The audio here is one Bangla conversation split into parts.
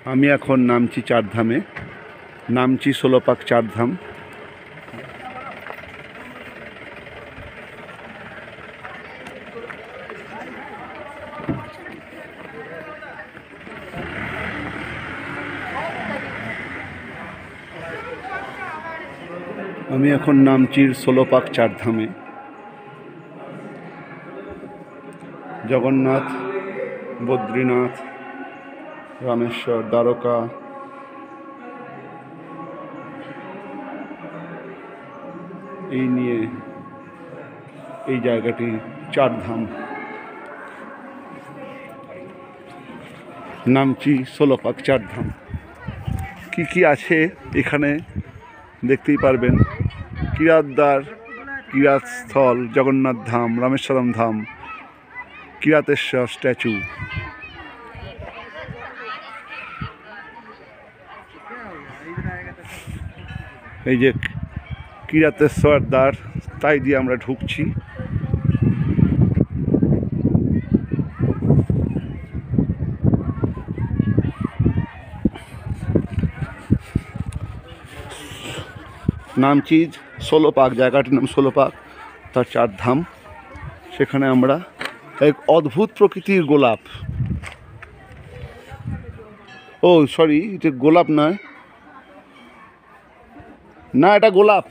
আমি এখন নামছি চারধামে, নামছি ষোলপাক চারধাম। আমি এখন নামছি ষোলপাক চারধামে। জগন্নাথ, বদ্রীনাথ, রামেশ্বর, দ্বারকা, এই নিয়ে এই জায়গাটি চারধাম। নামছি ষোলপাক চারধাম। কি কি আছে এখানে দেখতেই পারবেন। কিরাতদ্বার, কিরাতস্থল, জগন্নাথ ধাম, রামেশ্বরম ধাম, কিরাতেশ্বর স্ট্যাচু। এই যে কিরাতেশ্বর দ্বার, তাই দিয়ে আমরা ঢুকছি। নামছি ষোলপাক, জায়গাটির নাম ষোলপাক, তার চারধাম। সেখানে আমরা এক অদ্ভুত প্রকৃতির গোলাপ, ও সরি, এটা গোলাপ নয়, না এটা গোলাপ।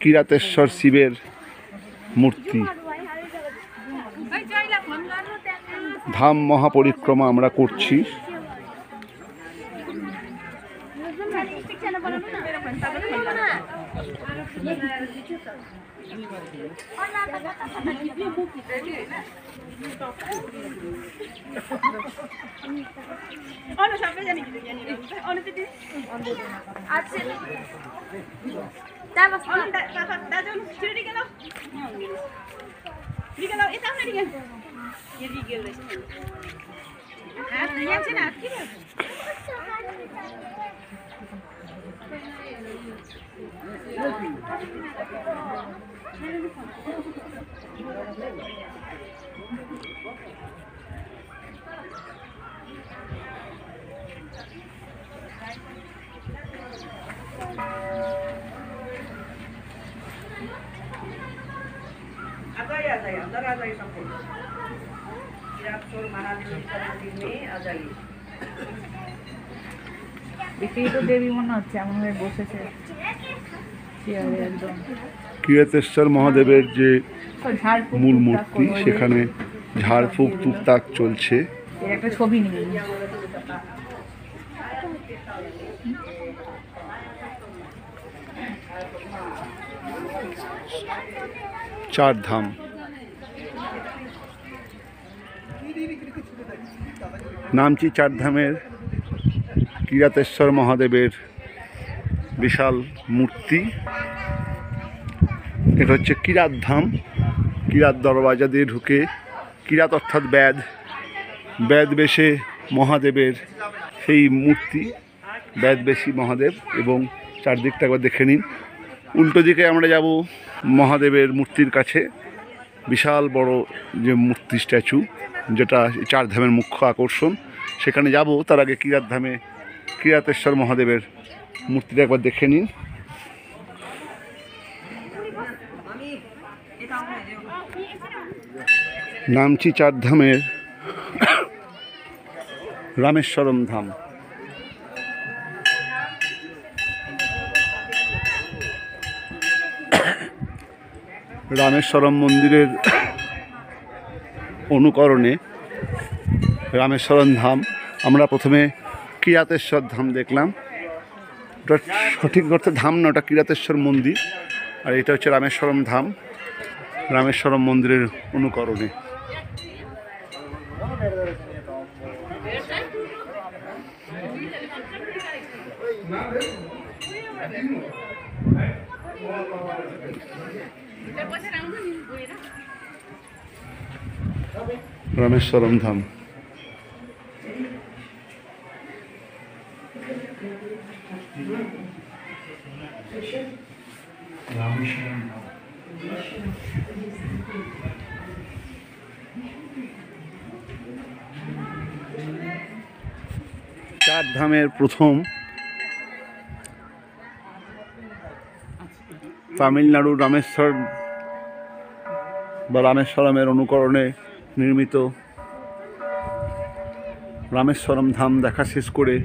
কিরাতেশ্বর শিবের মূর্তি। ধাম মহাপরিক্রমা আমরা করছি। দেবী মনে হচ্ছে, এমন হয়ে বসেছে একদম। কিরাতেশ্বর মহাদেবের যে মূল মূর্তি, সেখানে ঝাড়ফুঁক টুকটাক চলছে। একটা ছবি নিয়ে চারধাম। নামছি চারধামের কিরাতেশ্বর মহাদেবের বিশাল মূর্তি। এটা হচ্ছে কিরাত ধাম। কিরাত দরওয়াজা দিয়ে ঢুকে, কিরাত অর্থাৎ ব্যাদ, ব্যাদবেশে মহাদেবের সেই মূর্তি, ব্যাদবেশী মহাদেব। এবং চারদিকটা একবার দেখে নিন। উল্টো দিকে আমরা যাব মহাদেবের মূর্তির কাছে, বিশাল বড় যে মূর্তি স্ট্যাচু, যেটা চারধামের মুখ্য আকর্ষণ, সেখানে যাব। তার আগে কিরাত ধামে কিরাতেশ্বর মহাদেবের মূর্তিটা একবার দেখে নিন। নামছি চারধামের রামেশ্বরম ধাম। রামেশ্বরম মন্দিরের অনুকরণে রামেশ্বরম ধাম। আমরা প্রথমে কিরাতেশ্বর ধাম দেখলাম। ওটা সঠিক অর্থে ধাম না, ওটা কিরাতেশ্বর মন্দির। আর এটা হচ্ছে রামেশ্বরম ধাম, রামেশ্বরম মন্দিরের অনুকরণে। রামেশ্বরম ধাম। চার ধামের প্রথম তামিলনাড়ুর রামেশ্বর বা রামেশ্বরমের অনুকরণে নির্মিত রামেশ্বরম ধাম দেখা শেষ করে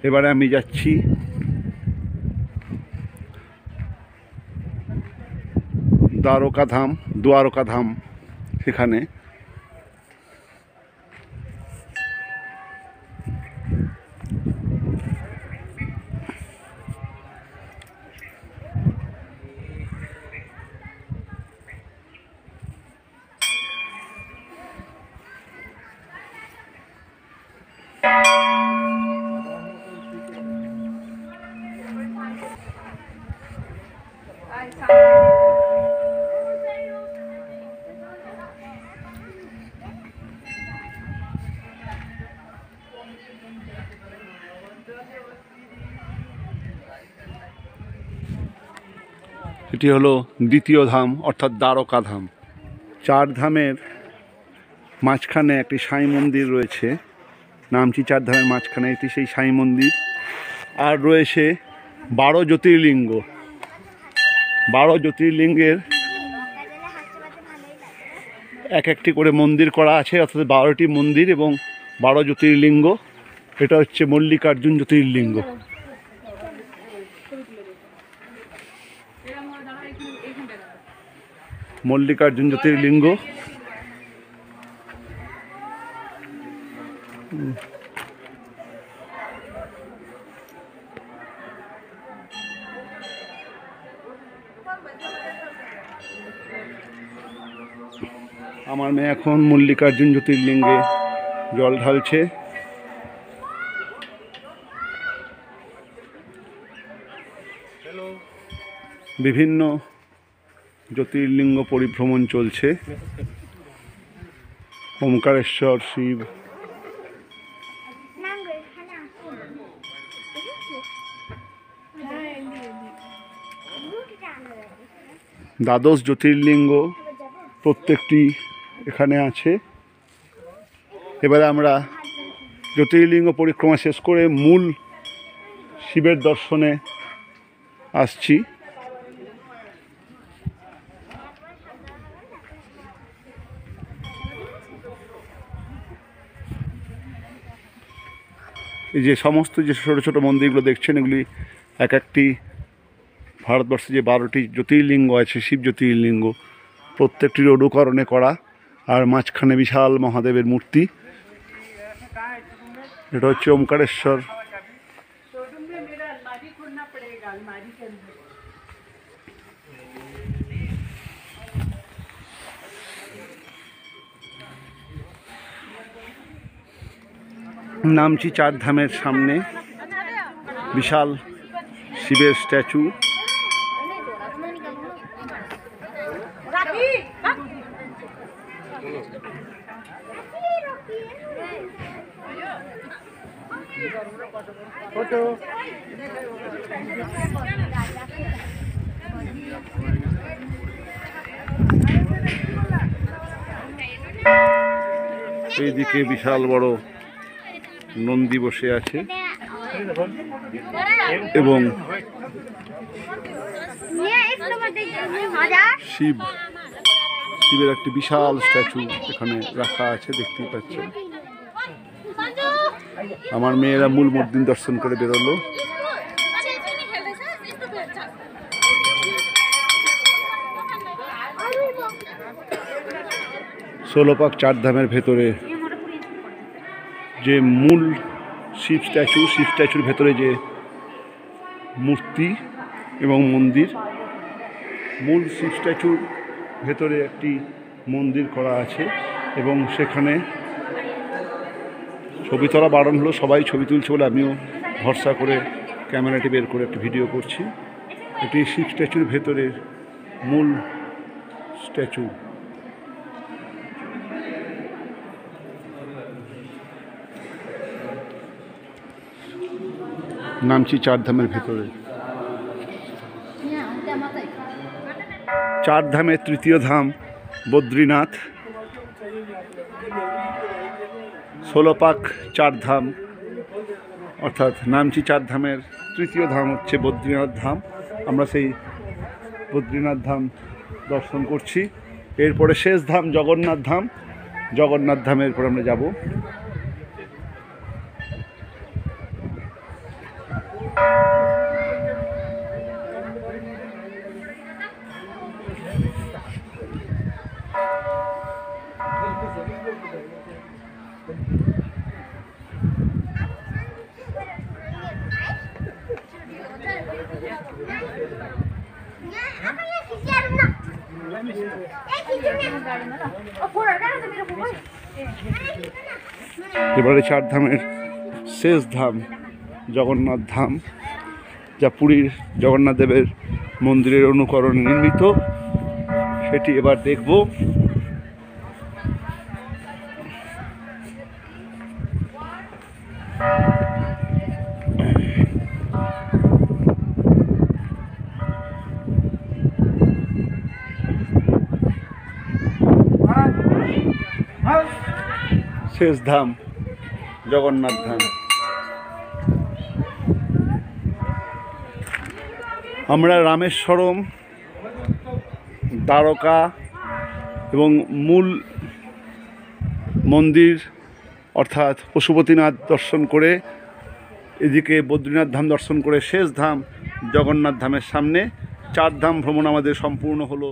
এবারে আমি যাচ্ছি দ্বারকা ধাম সেখানে। এটি হলো দ্বিতীয় ধাম অর্থাৎ দ্বারকা ধাম। চার ধামের মাঝখানে একটি সাই মন্দির রয়েছে, নামটি চার ধামের মাঝখানে এটি সেই সাই মন্দির। আর রয়েছে 12 জ্যোতির্লিঙ্গ। 12 জ্যোতির্লিঙ্গের এক একটি করে মন্দির করা আছে, অর্থাৎ 12টি মন্দির এবং 12 জ্যোতির্লিঙ্গ। এটা হচ্ছে মল্লিকার্জুন জ্যোতির্লিঙ্গ। মল্লিকার্জুন জ্যোতির্লিঙ্গ। আমার মেয়ে এখন মল্লিকার্জুন জ্যোতির্লিঙ্গে জল ঢালছে। বিভিন্ন জ্যোতির্লিঙ্গ পরিভ্রমণ চলছে। ওমকারেশ্বর শিব, দ্বাদশ জ্যোতির্লিঙ্গ প্রত্যেকটি এখানে আছে। এবারে আমরা জ্যোতির্লিঙ্গ পরিক্রমা শেষ করে মূল শিবের দর্শনে আসছি। এই যে সমস্ত যে ছোটো ছোটো মন্দিরগুলো দেখছেন, এগুলি এক একটি ভারতবর্ষে যে 12টি জ্যোতির্লিঙ্গ আছে, শিব জ্যোতির্লিঙ্গ, প্রত্যেকটির অনুকরণে করা। আর মাঝখানে বিশাল মহাদেবের মূর্তি। এটা হচ্ছে ওমকারেশ্বর। নামছি চার ধামের সামনে, বিশাল শিবের স্ট্যাচু। এইদিকে বিশাল বড় নন্দী বসে আছে এবং শিবের একটি বিশাল স্ট্যাচু এখানে রাখা আছে, দেখতেই পাচ্ছেন। আমার মেয়েরা মূল মন্দির দর্শন করে বেরোলো। ষোলপাক চার ধামের ভেতরে যে মূল শিব স্ট্যাচুর ভেতরে যে মূর্তি এবং মন্দির, মূল শিব স্ট্যাচুর ভেতরে একটি মন্দির করা আছে এবং সেখানে ছবি তোলা বারণ হলো। সবাই ছবি তুলছে বলে আমিও ভরসা করে ক্যামেরাটি বের করে একটা ভিডিও করছি। এটি শিব স্ট্যাচুর ভেতরের মূল স্ট্যাচু। নামছি চারধামের ভেতরে। চার ধামের তৃতীয় ধাম বদ্রীনাথ। 16 পাক চার ধাম, অর্থাৎ নামছি চার ধামের তৃতীয় ধাম হচ্ছে বদ্রীনাথ ধাম। আমরা সেই বদ্রীনাথ ধাম দর্শন করছি। এরপরে শেষ ধাম জগন্নাথ ধাম। জগন্নাথ ধামের পর আমরা যাব। এবারে চার ধামের শেষ ধাম জগন্নাথ ধাম, যা পুরীর জগন্নাথ দেবের মন্দিরের অনুকরণে নির্মিত। সেটি এবার দেখব। শেষ ধাম জগন্নাথ ধাম। আমরা রামেশ্বরম, দ্বারকা এবং মূল মন্দির অর্থাৎ পশুপতিনাথ দর্শন করে এদিকে বদ্রীনাথ ধাম দর্শন করে শেষ ধাম জগন্নাথ ধামের সামনে চার ধাম ভ্রমণ আমাদের সম্পূর্ণ হলো।